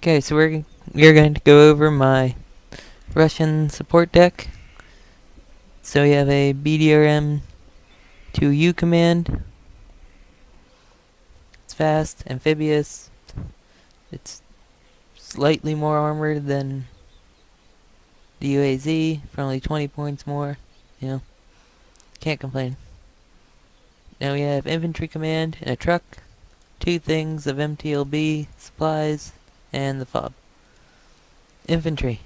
Okay, so we're going to go over my Russian support deck. So we have a BDRM to U command. It's fast, amphibious. It's slightly more armored than the UAZ for only 20 points more. You know, can't complain. Now we have infantry command and a truck, 2 things of MTLB, supplies, and the fob. Infantry.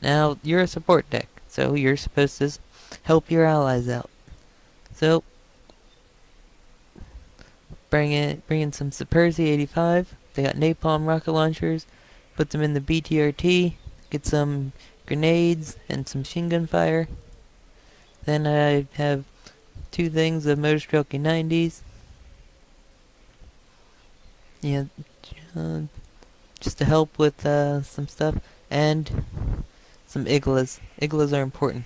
Now, you're a support deck, so you're supposed to help your allies out. So, bring in some Superzi 85. They got napalm rocket launchers. Put them in the BTRT. Get some grenades and some machine gun fire. Then I have 2 things of motor stroking 90s. Yeah, just to help with some stuff. And some Iglas. Iglas are important.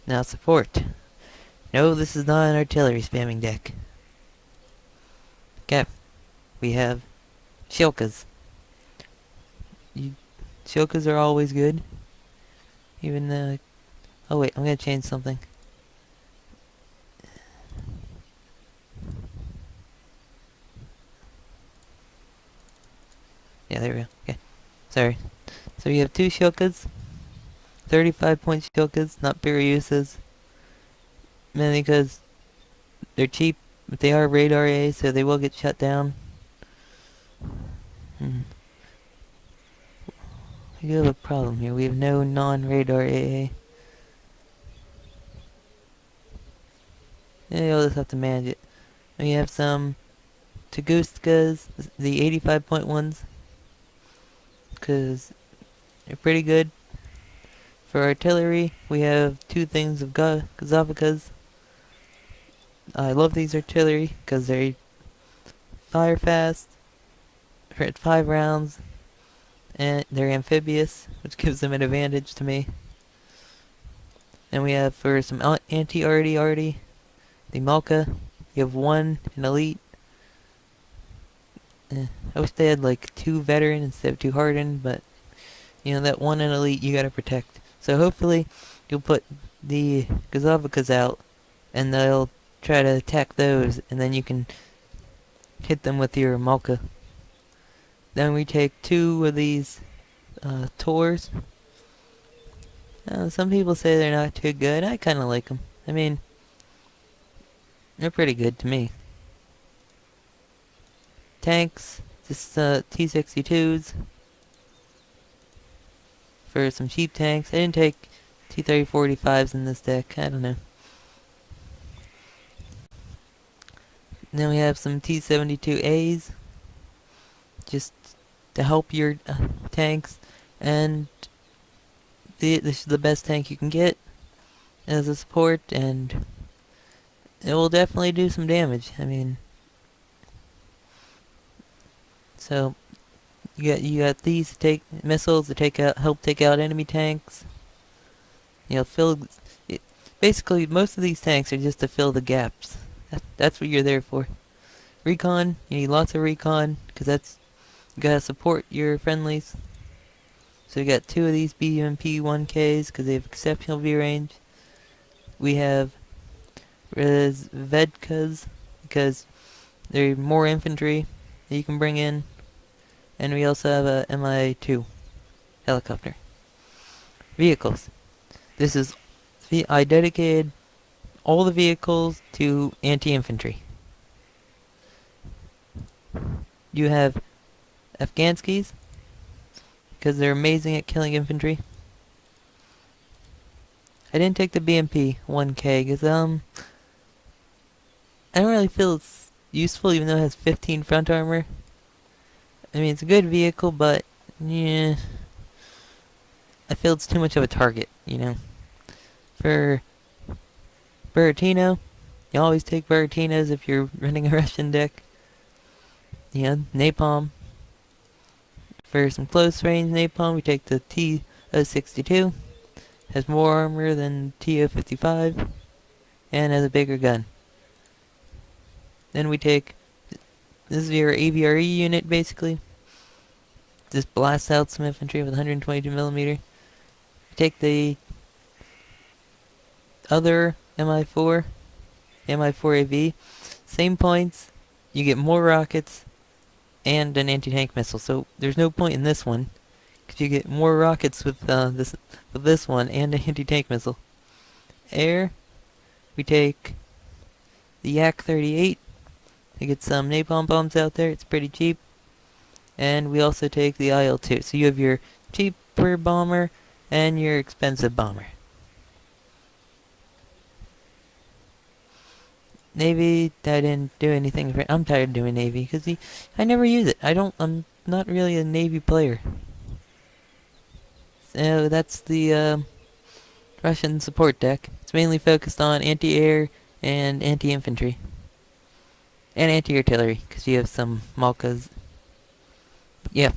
Now support. No, this is not an artillery spamming deck. Okay, we have Shilkas. Shilkas are always good. Even though... Oh wait, I'm gonna change something. Yeah, there we go. Okay, sorry. So you have 2 Shilkas. 35-point Shilkas, not Biryusas. Mainly because they're cheap, but they are radar A, so they will get shut down. We do have a problem here. We have no non-radar AA. Yeah, you'll just have to manage it. We have some Tuguskas, the 85-point ones, because they're pretty good. For artillery, we have 2 things of Gazavikas. I love these artillery because they fire fast, hit 5 rounds, and they're amphibious, which gives them an advantage to me. Then we have for some anti-arty, the Malka. You have 1 in elite. I wish they had like 2 veteran instead of 2 hardened, but you know, that 1 in elite you gotta protect. So hopefully you'll put the Gazavikas out and they'll try to attack those, and then you can hit them with your Malka. Then we take 2 of these Tors. Some people say they're not too good. I kinda like them. I mean, they're pretty good to me. Tanks, just T-62s. For some cheap tanks. I didn't take T-30-45s in this deck. I don't know. Then we have some T-72As. Just to help your tanks. And this is the best tank you can get as a support. And it will definitely do some damage. I mean... So... You got these to take missiles to help take out enemy tanks. You know, basically most of these tanks are just to fill the gaps. That's what you're there for. Recon, you need lots of recon because you gotta support your friendlies. So we got 2 of these BMP 1Ks because they have exceptional view range. We have Vedkas because they're more infantry that you can bring in. And we also have a Mi-2 helicopter. Vehicles. I dedicated all the vehicles to anti-infantry. You have Afghanskis, because they're amazing at killing infantry. I didn't take the BMP 1K, because I don't really feel it's useful, even though it has 15 front armor. I mean, it's a good vehicle, but, yeah, I feel it's too much of a target, you know. For Buratino, you always take Buratinos if you're running a Russian deck. You know, napalm. For some close range napalm, we take the T-62. Has more armor than T-55, and has a bigger gun. Then we take... This is your AVRE unit, basically. just blasts out some infantry with 122 millimeter. You take the other Mi-4, Mi-4AV, same points, you get more rockets and an anti-tank missile. So there's no point in this one, because you get more rockets with this one and an anti-tank missile. Air, we take the Yak-38. We get some napalm bombs out there. It's pretty cheap. And we also take the IL-2. So you have your cheaper bomber and your expensive bomber. Navy, I didn't do anything for. I'm tired of doing Navy because I never use it. I'm not really a Navy player. So that's the Russian support deck. It's mainly focused on anti-air and anti-infantry. And anti-artillery, because you have some Malkas. Yeah.